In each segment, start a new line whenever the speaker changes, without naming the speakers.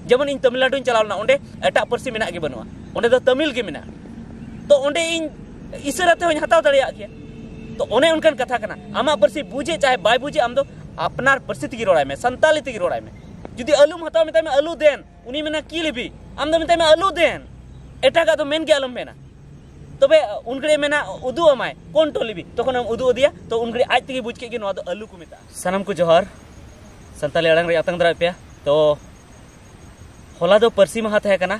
जेमन इन तमिलनाडु चलावना ओंडे एटा पर्सी मेना गे बनुआ ओंडे दो तमिल गे मेना तो ओंडे इन इशाराते होኝ हताव दाड़िया गया तो ओने उनकन कथा कना आमा पर्सी बुझे चाहे बाय बुझे आम दो अपनार पर्सी तगी रोड़ाय में संताली तगी रोड़ाय में जुदी आलूम हताव मेता में आलू देन उनी मेना की लेबी आम दो मेता में आलू देन एटा का तो मेन गे आलम मेना तबे उनकड़े मेना उदू अमाय कौन टोलीबी तखन हम उदू दिया तो उनकड़े आज तगी बुझ के नोआ दो आलू को मेता सनम को जोहर संताली अड़ंग रे अतंग दरा पे तो होला दो पर्सी महा तहे कना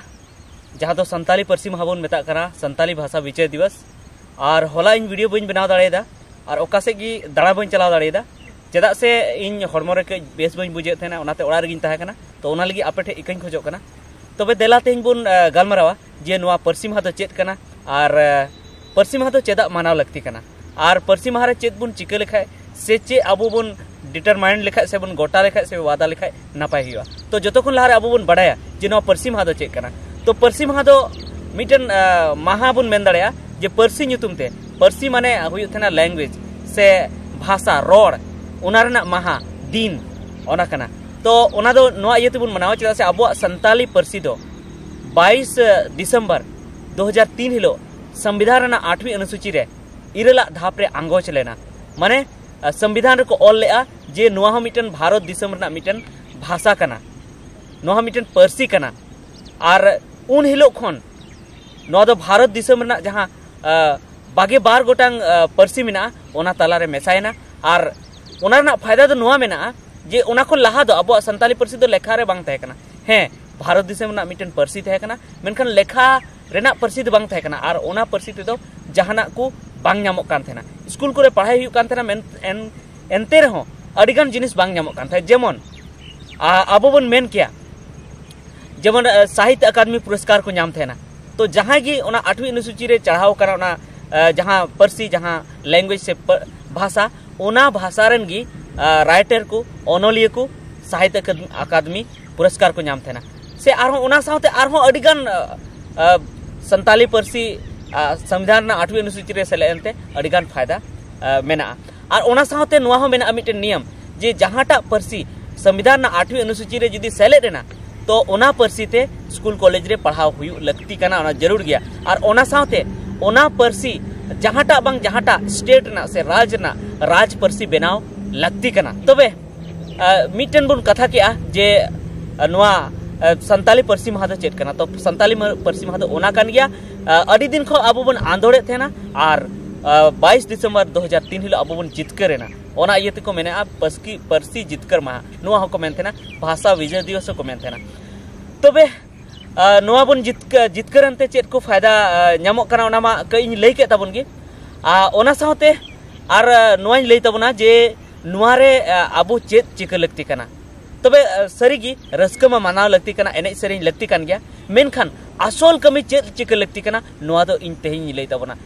जहाँ दो संताली पर्सी महा बोन मेता कना संताली भाषा विजय दिवस और होला इन वीडियो बन बनाव दाड़ेदा और ओकासे गी दाड़ा बन चलाव दाड़ेदा चेदा से इन हड़मो रे के बेस बन बुझे थेना ओनाते ओड़ा रेगिन तहे कना तो ओना लगी आपे ठे इकाइन खोजो कना तबे देला तेन बोन गालमारावा जे नोआ पर्सी महा दो चेद कना और पर्सी महा दो चेदा मानाव लगती कना और पर्सी महा रे चेद बोन चिका लेखाय से चे अबो बोन डिटरमाइन लेखाय से बोन गोटा लेखाय से वादा लेखाय नापाय हुआ तो जतो खन लारे अबो बोन बडाया जे नोआ पर्सी महा दो चेद कना तो पर्सी महा दो मिटन महा बोन मेन दाड़ेया जे पर्सी ᱧᱩᱛᱩᱢ ᱛᱮ पर्सी माने हुयुग थेना लैंग्वेज से भाषा रोड ओना रेना महा दिन ओना कना तो ओना दो नोआ इयते बुन मनावा चेदा से अबो संताली पर्सी दो 22 दिसंबर 2003 हिलो संविधान रेना 8वीं अनुसूची रे इरला धाप रे आंगोच लेना माने संविधान रे को ऑल लेआ जे नोआ हो मिटन भारत दिसम रेना मिटन भाषा कना नोआ मिटन पर्सी कना और उन हिलो खन नोआ दो भारत दिसम रेना जहां बागे बार गोटांग पर्सी मेना ओना तालारे मेसायना और ओना रेना फायदा दो नोआ मेना जे ओना को लहा दो अब संताली पर्सी दो लेखा रे बांग तहे कना हे भारत दिसम रेना मिटन पर्सी तहे कना मेनखान लेखा रेना पर्सी दो बांग तहे कना और ओना पर्सी ते दो जहाना को बांग ᱧᱟᱢᱚᱜ ᱠᱟᱱ ᱛᱟᱦᱮᱱᱟ स्कूल को पढ़ाई हुᱭᱩᱜ ᱠᱟᱱ ᱛᱟᱦᱮᱱᱟ एनते रहो अडिगान जिनिस बांग ᱧᱟᱢᱚᱜ ᱠᱟᱱ ᱛᱟᱦᱮ जेमन आबो बन मेन किया जेमन साहित्य अकादमी पुरस्कार को ᱧᱟᱢ ᱛᱟᱦᱮᱱᱟ तो जहाँ की 8वीं अनुसूची रे चढ़ाव करा जहाँ पर्सी जहाँ लैंग्वेज से भाषा ओना भाषा रन गी राइटर को ओनोलिया को साहित्य अकादमी पुरस्कार को ᱧᱟᱢ थेना से आरहों ओना साथे आरहों अडिगान संताली पर्सी संविधान 8वीं अनुसूची रे सेलेनते अडिगान फायदा मेना और ओना साथे नोआ हो मेना मिटन नियम जे जहाँटा पर्सी संविधान 8वीं अनुसूची रे जदी सेलेद रेना तो ओना पर्सी ते स्कूल कॉलेज रे पढ़ाव हुई लगती कना ओना जरूर गया और ओना साथे ओना पर्सी जहाँटा बांग जहाँटा स्टेट ना से राज ना राज पर्सी बनाव लगती कना तबे मिटन बुन कथा किया जे नोआ संताली पर्सी महा दो चेद कना तो संताली पर्सी महा दो ओना कान गया अडी दिन खो अबो बन आंदोड़े थेना और 22 दिसंबर 2003 हिलो अबो बन जितकर रेना ओना इयते को मेने पर्सी जितकर महा नोआ को मेन थेना भाषा विजय दिवस को मेन थेना तबे नोआ बन जितकर अंते चेद को फायदा ᱧᱟᱢᱚᱜ कना ओना मा कई लई के ताबन गे ओना साथे आर नोआ लई ताबना जे नोआ रे अबो चेद चिका लगती कना तबे सरीगी रस्का मा मानाव लगती कना एने सरीन लगती कान गया मेनखान आसल कमी चेद चिका लगती कना नोआ दो इन तेहिं लई ताबना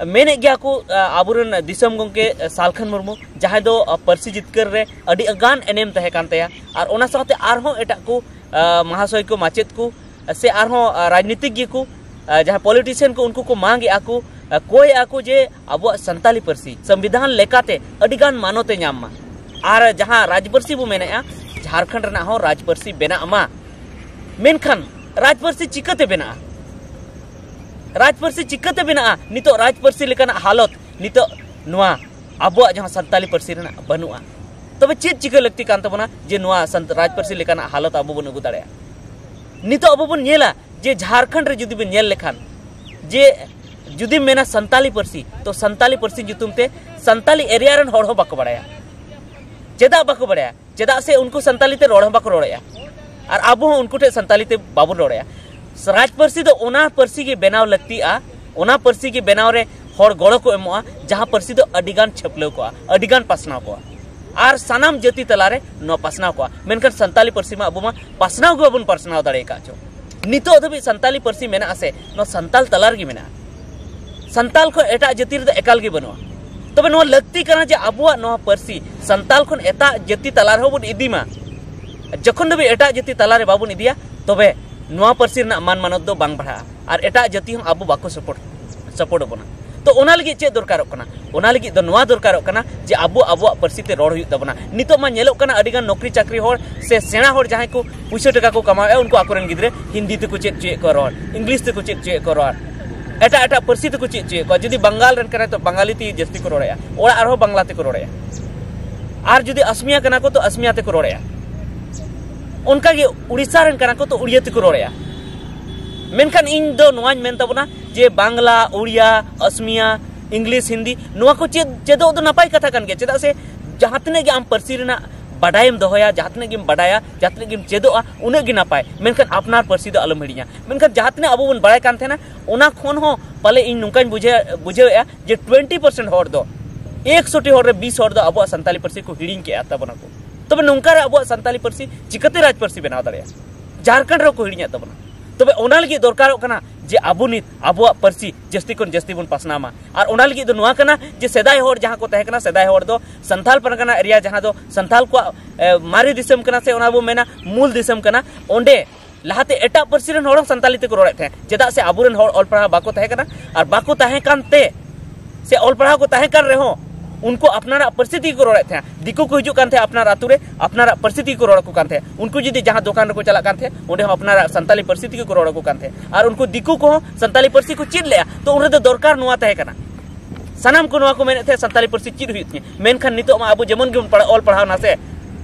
मेने गया को आबुरन दिसम गंके सालखन मुर्मू जहां दो पर्सी जितकर रे अडी अगान एनेम तहे कान तया और ओना साथे आरहों एटा को महाशय को माचेत को से आरहों राजनीतिज्ञ को जहां पॉलिटिशियन को उनको को मांगे आको कोई आको जे अब संताली पर्सी संविधान लेकाते अडिगान मानोते ᱧᱟᱢ और जहां राजपर्सी बो मेना झारखंड रना हो राजपर्सी बेना मा मेनखान राजपर्सी चिकाते बेना राजपर्सी चिकाते बेना नितो राजपर्सी लेकाना हालत नितो नोआ अब जहां संताली पर्सी रना बनुआ तबे चेद चिका लगती कान तबना जे नोआ राजपर्सी लेकाना हालत अब बन अगु दाड़या नितो अब बन नेला जे झारखंड रे जुदी बन नेल लेखान जे जुदी मेना संताली पर्सी तो संताली पर्सी जुतुमते संताली एरिया रन होड़ हो बाको बड़ाया चेदा बाको बड़ाया चेदा से उनको संताली ते रोड़ बाको रोड़या और अब उनको ठे संताली ते बाबू रोड़या राजपर्सी तो ओना पर्सी के बनाव लगती ओना पर्सी के बनाव रे होड़ गोड़ो को एमोआ जहां पर्सी तो अडिगान छपलो को अडिगान पासनाव को और सानाम जाति तलारे नो पासनाव को मेनकर संताली पर्सी मा अबुमा पासनाव को बन पासनाव दाड़े का जो नितो धबी संताली पर्सी मेना आसे नो संताल तलार गी मेना संताल को एटा जाति रे एकाल गे बनुआ तबे नो लगती कना जे अबुआ नो पर्सी संताल खन एटा जाति तलार हो बन इदीमा जखन दबी एटा जाति तलारे बाबुन इदिया तबे नोआ पर्सी ना मान मानत दो बांग बढ़ा और एटा जाति हम अबु बाको सपोर्ट बना तो ओना लगी चे दरकारों कना ओना लगी दो नोआ दरकारों कना जे अबो अबो परिस्थिति रोड हुई तबना नितो मा नेलोक कना अडिगान नौकरी चाकरी होर से सेना होर जहां को पुइसा टका को कमाए उनको आकोरन गिद्रे हिंदी ते को चेक चे को रोड इंग्लिश ते को चेक चे को रोड एटा एटा परिस्थिति को चेक चे को जदी बंगाल रन कना तो बंगाली ती जस्ती को रोड़या ओड़ा आरो बांग्ला ते को रोड़या आर जदी असमिया कना को तो असमिया ते को रोड़या उनका ये उड़ीसा रन कना को तो उड़िया ते को रोड़या मेनखान इन दो नोआज मेन तबना जे बांग्ला उड़िया असमिया इंग्लिश हिंदी नोआ को चेदो दो नपाय कथा कान गे चेदा से जहां तने गे आम परसी रेना बाडायम दोहया जहां तने गे बाडाया जहां तने गे चेदोआ उने गे नपाय मेनखान अपनार परसी दो अलम हिड़िया मेनखान जहां तने अबो बन बाडाय कान थेना ओना खोन हो पाले इन नुकान बुझेया जे 20% होर दो 100 होर रे 20 होर दो अबो संताली परसी को हिड़िंग के आता बना को तबे नोंका रे अबो संताली परसी चिकते राज परसी बनाव दाड़िया झारखंड रे को हिड़िया तबना तबे ओना लगी दरकारों कना जे आबो नित आबो परसी जस्ती कोन जस्ती बन पासनामा और ओना लगी दो नुआ कना जे सेदाय होर जहां को तहे कना सेदाय होर दो संथाल परगना एरिया जहां दो संथाल को मारी दिसम कना से ओना बो मेना मूल दिसम कना ओंडे लहाते एटा परसी रन होर संताली ते को रोड़े थे चेदा से आबुरन होर ऑल पढ़ा बाको तहे कना और बाको तहे कानते से ऑल पढ़ा को तहे कर रहे हो उनको अपना परिस्थिति को रोड़े थे दिकू को हिजू थे अपना आतु रे अपना परिस्थिति को रोड़ को थे उनको जुदी जहां दुकान को चला थे उन्हें अपना संताली परिस्थिति को रोड़ को थे और उनको दिकू को संताली परिस्थिति को चीज लिया तो उन्हें दरकार नुआ तहे कना सानाम को नुआ को मेने थे संताली परिस्थिति चीज हुई थी मेनखान नितो मा अबो जेमन गे ऑल पढ़ाव ना से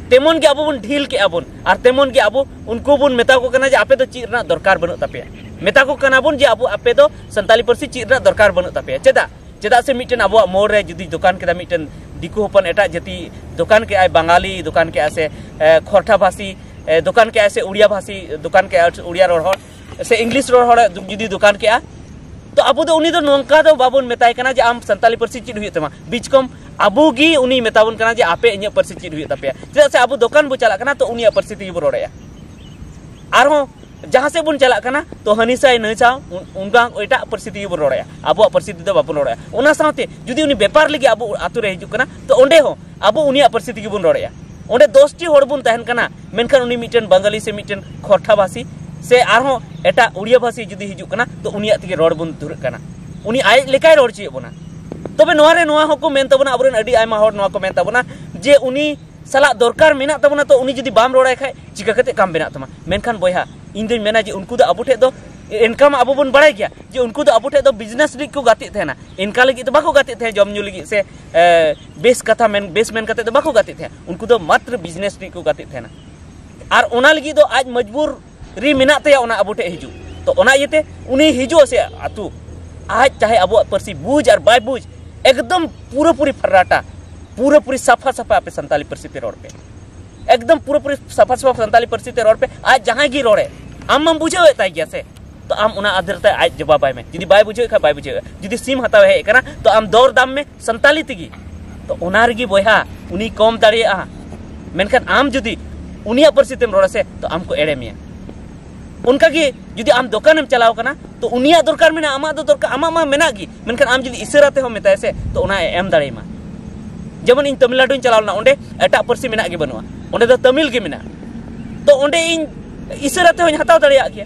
तेमन गे अबो बन ढील के अबन और तेमन गे अबो उनको बन मेता को कना जे आपे तो चीज ना दरकार बनु तापे मेता को कना बन जे अबो आपे तो संताली परिस्थिति चीज ना दरकार बनु तापे चेदा से मिटन अबो मोड़ रे जुदी दुकान के मिटन दिकू हपन एटा जाति दुकान के आए बंगाली दुकान के ऐसे खोरठा भाषी दुकान के ऐसे उड़िया भाषी दुकान के उड़िया रोड से इंग्लिश रोड जुदी दुकान के आ तो अबो दो उनी दो नोंका दो बाबुन मेताय कना जे आम संताली परसी चीज हुई तमा बीच कम अबो गी उनी मेताबुन कना जे आपे इnya परसी चीज हुई तापे चेदा से अबो दुकान बो चला कना तो उनी परसी ती बो रोड़या आरो जहां से बुन चला कना तो हनीसाय नचा उनका एटा परिस्थिति बो रोड़या अबो परिस्थिति दो बाबुन रोड़या ओना साथे जुदी उनी व्यापार लगी अबो आतु रे हिजु कना तो ओंडे हो अबो उनी परिस्थिति बुन रोड़या ओंडे 10टी होड़ बुन तहन कना मेनखान उनी मिटन बंगाली से मिटन खोरठा भाषी से आरो एटा उड़िया भाषी जुदी हिजु कना तो उनी आतिगे रोड बुन दुर कना उनी आय लेकाय रोड ची बोना तबे नोआ रे नोआ होको मेन तबना अबरेन अडी आयमा होड़ नोआ को मेन तबना जे उनी सला दरकार मेना तबना तो उनी जुदी बाम रोड़ाय खाय चिका कते काम बेना तमा मेनखान बोया इन दिन मेना जे उनको अबो ठे दो इनकम अबो बन बड़ाय गया जे उनको अबो ठे दो बिजनेस लिग को गाते थे ना इनका लगी तो बाको गाते थे जम न्यू लगी से बेस कथा मेन बेस मेन कते तो बाको गाते थे उनको तो मात्र बिजनेस लिग को गाते थे ना और ओना लगी तो आज मजबूर री मेना ते ओना अबो ठे हिजू तो ओना येते उनी हिजू से आतु आज चाहे अबो परसी बुझ और बाय बुझ एकदम पूरा पूरी फर्राटा पूरा पूरी सफा सफा पे संताली परिस्थिति रोड पे एकदम पूरा पूरी सफा सफा संताली परिस्थिति रोड पे आज जहां की रोड है आम बुझे ताई गया से तो आम उना आदरता आज जवाब में जुदी बाय बुझे खा बाय बुझे जुदी सिम हताव है कना तो आम दौर दाम में संताली तिगी तो ओना रगी बोया उनी कम दाड़िया मेनखान आम जुदी उनिया परिस्थिति में रोड से तो आमको एड़े मिया उनका की जुदी आम दुकान में चलाव कना तो उनिया दरकार मेना आमा दो दरकार आमा मा मेना की मेनखान आम जुदी इशाराते हो मेताय से तो ओना एम दाड़े मा जेमन इन तमिलनाडु चलावना ओंडे एटा परसी मेना गे बनुआ ओंडे दो तमिल गे मेना तो ओंडे इन इशाराते हो हताव दाड़िया गया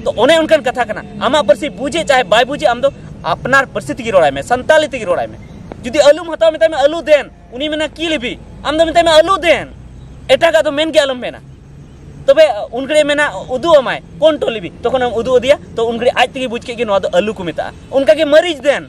तो ओने उनकन कथा कना आमा परसी बुझे चाहे बाय बुझे आम दो अपनार परिस्थिति की रोड़ाय में संताली की रोड़ाय में जुदी आलूम हताव मेताय में आलू देन उनी मेना की लेबी आम दो मेताय में आलू देन एटा का तो मेन के आलम मेना तबे उनगड़े मेना उदू अमाय कौन टोली भी तखन हम उदू दिया तो उनगड़े आज तक बुझ के नोआ दो आलू को मेता उनका के मरीज देन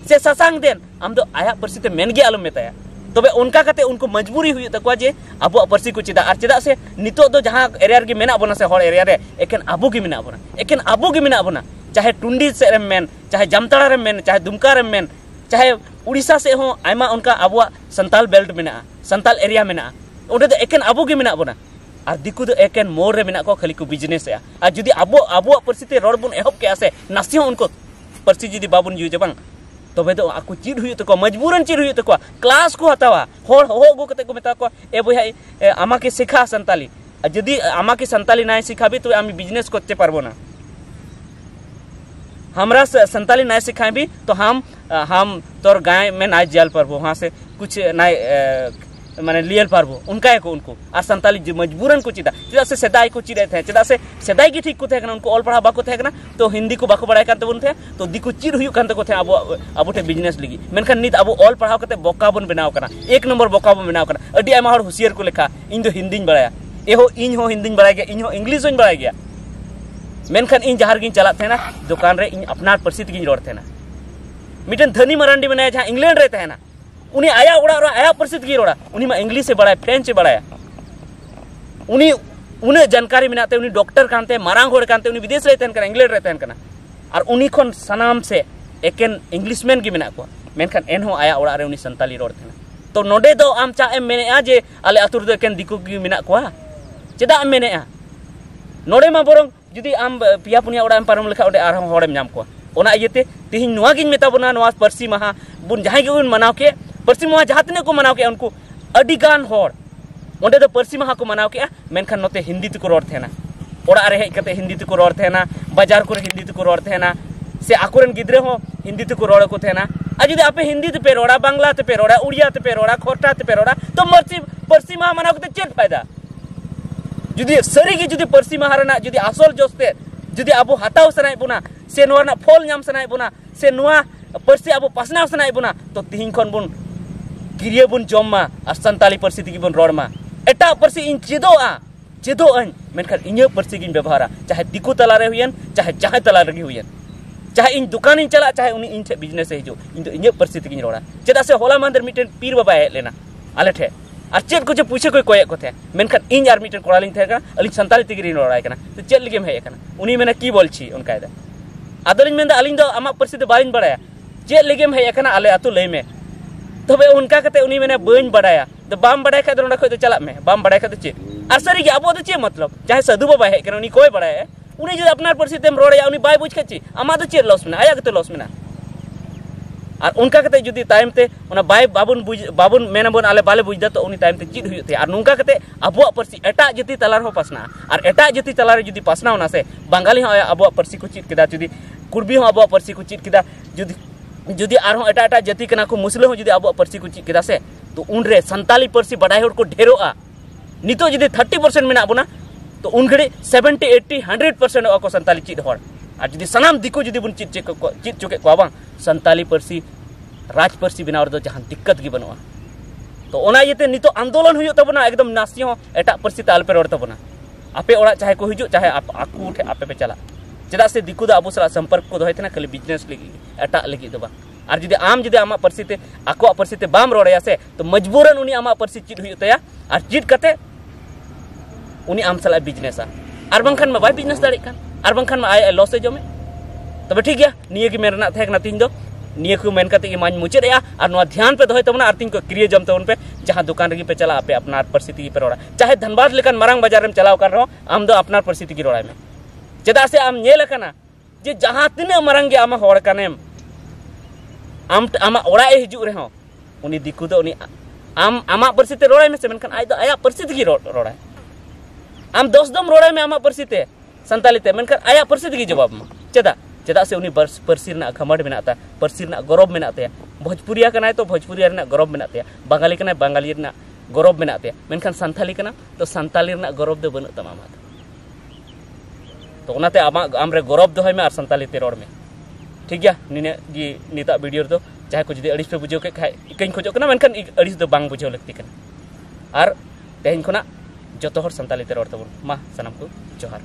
से ससांग देन आम दो आया परिस्थिति मेन गे आलम मेताया तबे उनका कते उनको मजबूरी हुई तकवा जे अबो परसी को चिदा और चिदा से नितो दो जहां एरिया गे मेना बोना से हर एरिया रे एकेन अबो गे मेना बोना एकेन अबो गे मेना बोना चाहे टुंडी से रेम मेन चाहे जामताड़ा रेम मेन चाहे दुमका रेम मेन चाहे उड़ीसा से हो आयमा उनका अबो संताल बेल्ट मेना संताल एरिया मेना ओडे दो एकेन अबो गे मेना बोना और दिकू दो एकेन मोर रे मेना को खाली को बिजनेस है और जुदी अबो परिस्थिति रोड बुन एहब के आसे नासी उनको परसी जुदी बाबुन यूज बांग तबे तो आकु चीड हुई तको मजबूरन चीड हुई तको क्लास को हतावा होड़ हो गो कते को मेता को ए बोया आमा के सिखा संताली जदी आमा के संताली नाय सिखाबी तो आमी बिजनेस करते पारबो ना हमरा संताली नाय सिखाबी तो हम तोर गाय में नाय जाल पारबो वहां से कुछ नाय माने लियल पारबो उनका को उनको और संताली मजबूरन को चिदा चेदा से सेदाई को चिदे थे चेदा से सेदाई की ठीक को थे उनको ऑल पढ़ा बाको थे तो हिंदी को बाको बड़ाय कानते बन थे तो दिकु चिर हुयु कानते को थे अब अब थे बिजनेस लगी मेनखान नित अब ऑल पढ़ाव कते बोका बन बनाव कना एक नंबर बोका बन बनाव कना अडी आमा हर हुसियर को लेखा इन दो हिंदी बड़ाया एहो इन हो हिंदी बड़ाय गया इन हो इंग्लिश हों बड़ाय गया मेनखान इन जहार गिन चला थे ना दुकान रे इन अपना परिस्थिति गिन रोड थे ना मिटन धनी मरांडी बनाया जहां इंग्लैंड रे थे ना उनी आया उड़ा आया परिस्थिति की रोड़ा उनी मा इंग्लिश से बड़ा फ्रेंच से बड़ा उनी उन्हें जानकारी मिनाते उनी डॉक्टर कानते मारांग होड़ कानते उनी विदेश रहते हैं इंग्लैंड रहते हैं और उनी खन सनाम से एकेन इंग्लिशमैन की मिना को मेनखान एन हो आया उड़ा रे उनी संताली रोड थे तो नोडे दो आम चा एम मेने आ जे आले आतुर दो एकेन दिकु की मिना को चेदा एम मेने आ नोडे मा बोरंग जुदी आम पिया पुनिया उड़ा एम पारम लेखा ओडे आरहम होड़ेम नाम को ओना इयते तिहिन नुआ गिन मेता बना नुआ परसी महा बुन जहां गे मनाव के परसी महा जहातने को मनाव के उनको अडिगान होड़ ओंडे दो परसी महा को मनाव के मेनखान नोते हिंदी तको रोड थेना ओड़ा रे हेज कते हिंदी तको रोड थेना बाजार को हिंदी तको रोड थेना से आकुरन गिद्रे हो हिंदी तको रोड को थेना आ जुदी आपे हिंदी ते पे रोड़ा बांग्ला ते पे रोड़ा उड़िया ते पे रोड़ा खोटा ते पे रोड़ा तो मर्सी परसी महा मनाव के चेत फायदा जुदी सरी की जुदी परसी महा रना जुदी आसल जोस्ते जुदी आबो हताव सनाय बुना से नुआ ना फल नाम सनाय बुना से नुआ परसी आबो पासनाव सनाय बुना तो तिहिन खन बुन गिरिया बुन जम्मा और संताली परसी की बुन रोड मा एटा परसी इन चेदो अन मेनखान इन्या परसी की व्यवहारा चाहे दिकु तला रे हुयन चाहे जहां तला रे हुयन चाहे इन दुकान इन चला चाहे उनी इन बिजनेस से हिजो इन तो इन्या परसी की रोड़ा चेदा से होला मंदिर मिटन पीर बाबा हे लेना आले ठे और चेद को पूछे कोई कोय को थे मेनखान इन यार मिटन कोड़ा लिंग थे का अली संताली तिगिरी रोड़ाय कना तो चेद लिगेम हे कना उनी मेना की बोलछी उनका दा आदलिन मेंदा अलिंग दो आमा परसी दो बालिन बड़ाया चेद लिगेम हे कना आले अतु लई में तबे उनका कते उनी मेने बइन बड़ाया तो बाम बड़ाय खा दो तो चला में बाम बड़ाय खा तो चेद और सरी अब चे मतलब चाहे साधु बाबा हे कना उनी कोई बड़ाय उनी जो अपना परिस्थिति में रोड़े उनी बाय बुझ खची आमा तो चे लॉस में आया कते लॉस में और उनका कते जुदी टाइम ते उना बाय बाबुन मेनाबन आले बाले बुझदा तो उनी टाइम ते चिद हुयु थे और नुंका कते अबुआ परसी एटा जति तलार हो पासना और एटा जति तलार जुदी पासना होना से बंगाली हो अबुआ परसी को चिद केदा जुदी कुर्बी हो अबुआ परसी को चिद केदा जुदी जुदी आरो एटा एटा जति कना को मुस्लिम हो जुदी अबुआ परसी को चिद केदा से तो उनरे संताली परसी बडाय होड़ को ढेरोआ नितो जुदी 30% मेना बुना तो उन घड़ी 70 80 100% को संताली चिद होड़ और जुदी सनाम दिको जुदी बुन चिद चुके को बांग संताली परसी राज परसी बनाव दो जहां दिक्कत की बनवा तो ओना येते नितो आंदोलन हुयो तबना एकदम नासी हो एटा परसी ताल पे रोड तबना आपे ओड़ा चाहे को हिजु चाहे आप आकू उठे आपे पे चला चेदा से दिकु दा अबो सला संपर्क को दोय थे ना खाली बिजनेस लगी एटा लगी दो बा और जुदी आम जुदी आमा परसी ते आको परसी ते बाम रोड़या से तो मजबूरन उनी आमा परसी चिद हुयो तया और चिद कते उनी आम सला बिजनेसा और बंखान में बाय बिजनेस दाड़ी कान और बंखान में आय लॉस जमे तबे ठीक गया निये की मेरना थे ना तीन दो निये को मेन कते माñ मुचेद या और नो ध्यान पे दोय तबना और तीन को क्रिया जमते उन पे जहां दुकान रगी पे चला आपे अपना परिस्थिति पे रोड़ा चाहे धनबाद लेकन मारांग बाजार में चलाव कर रहो आम दो अपना परिस्थिति की रोड़ा में चेदा से आम नेल कना जे जहां तिने मारांग आमा होड़ कनेम आम आमा ओड़ा ए हिजु रे हो उनी दिकु दो उनी आम आमा परिस्थिति रोड़ा में से मेनखान आय दो आया परिस्थिति की रोड़ा आम 10 दम रोड़ा में आमा परिस्थिति संताली ते मेनखान आया परिस्थिति की जवाब में चेदा से उनी परसी रना खमड़ मेनाता परसी रना गौरव मेनाते भोजपुरिया कनाय तो भोजपुरिया रना गौरव मेनाते बांगाली कनाय बांगाली रना गौरव मेनाते मेनखान संताली कना तो संताली रना गौरव दो बनु तमा मा तो ओनाते आमा आमरे गौरव दोय में और संताली ते रोड में ठीक गया निने गी निता वीडियो दो चाहे को जदी अड़िस पे बुझो के खाय इकन खोजो कना मेनखान अड़िस दो बांग बुझो लगती कना और तेहन खना जतो हर संताली ते रोड तबन मा सनम को जोहार।